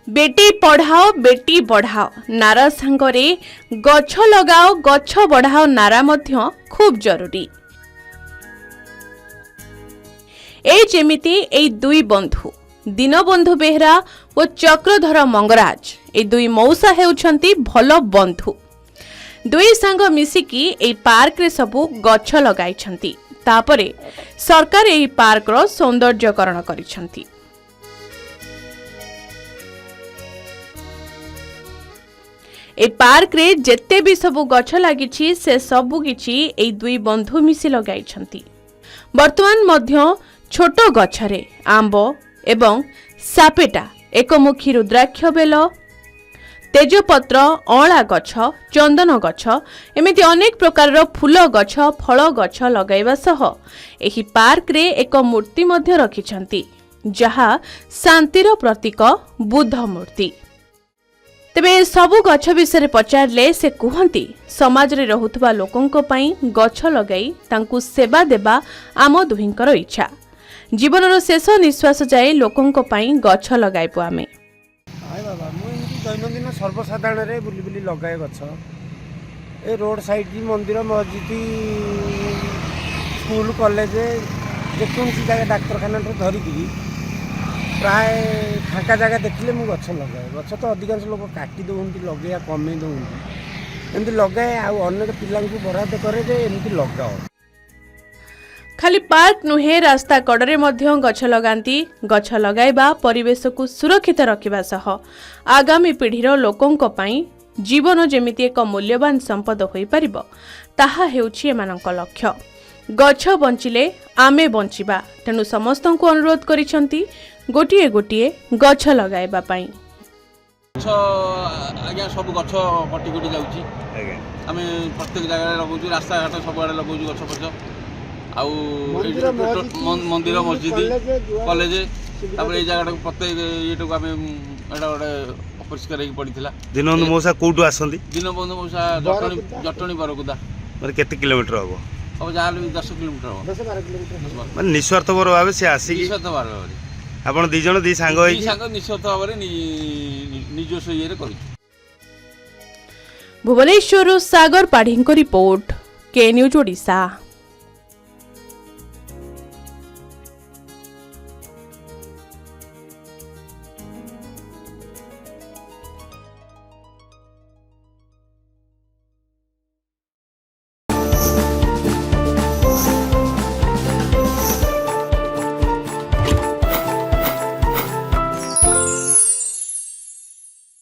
बेटी पढ़ाओ बेटी बढ़ाओ नारा सांगरे गछ लगाओ गछ बढ़ाओ नारा मध्य खूब जरूरी। ए जेमिति ए दुई बंधु दीनबंधु बेहरा और चक्रधर मंगराज ए दुई मौसा हेउछंती भल बंधु। दुई सांग मिसिकी ए पार्क रे सबु गछ लगाइछंती। तापरे सरकार ए पार्क रो सौंदर्यकरण करिछंती। ए पार्क रे जेते भी सबु गछ लागिछि से सबु किछि ए दुई बंधु मिसी लगाइछंती। वर्तमान मध्य छोटो गछरे आंब एवं सापेटा एकमुखी रुद्राक्ष बेल तेजपत्र अँला गछ चंदन गछ एमिति अनेक प्रकार फूल गछ फल गछ लगाइबा सह एही पार्क रे एक मूर्ति मध्य रखिछंती जहा शांतिर प्रतीक बुद्ध मूर्ति। तेबे सबु गछ विषय पचारले से कहती समाज रे रहुतबा लोकंक पई गछ लगाई तांकु सेवा देबा आम दुहिंकर इच्छा। जीवनर शेष निश्वास जाए लोकंक पई गछ लगाइबो आमे। हाय बाबा मु दैनंदिन सर्वसाधारण रे बुली बुली लगाए गछ ए रोड साइड की मंदिर मस्जिद स्कूल कॉलेज जेकोसी जगह डाक्तरखाना धरिकी प्राय फाँका जगह देखिले मु गछ लगाए। गछ तो अधिकांश लोक काटी दौंती लगे कमे दौंती एमती लगाए आनेक पिला बराद करे जे एमती लगाओ। खाली पार्क नुहे रास्ता कड़े मध्य गछ लगाती। गछ लगाइबा परिवेश को सुरक्षित रखिबा सह आगामी पीढ़ीर लोकंक पई जीवन जेमिति एक मूल्यवान संपद होई परिबो ताहा हेउछि एमानक लक्ष्य। गछ बंचिले आमे बंचिबा तेणु समस्त को अनुरोध करिसंती गोटिए गोटिए गछ लगाइबा पई। आज्ञा सब गछ कटी कटी जाउछि आमे प्रत्येक जगह लगाउछु रास्ता घाट सब आड़े लगाउछु गछ पछ आउ मंदिर मस्जिद कॉलेज तापर ए जगह प्रत्येक येटो आमे एडा गोटे अपरिष्कार हेकि पड़िथिला। दीनबंधु मौसा कोठु आसंती? दीनबंधु मौसा जटणी बरकुदा माने केते किलोमीटर हबो? अब जाल 10 किलोमीटर हबो 10-12 किलोमीटर माने निस्वार्थपर भाबे से आसी निस्वार्थ भाबे आपण दी जण दी सांग होई सांग निस्वार्थ भाबे निजस्व ये करि। भुवनेश्वर सागर पाढ़ी रिपोर्ट के न्यूज ओडिशा।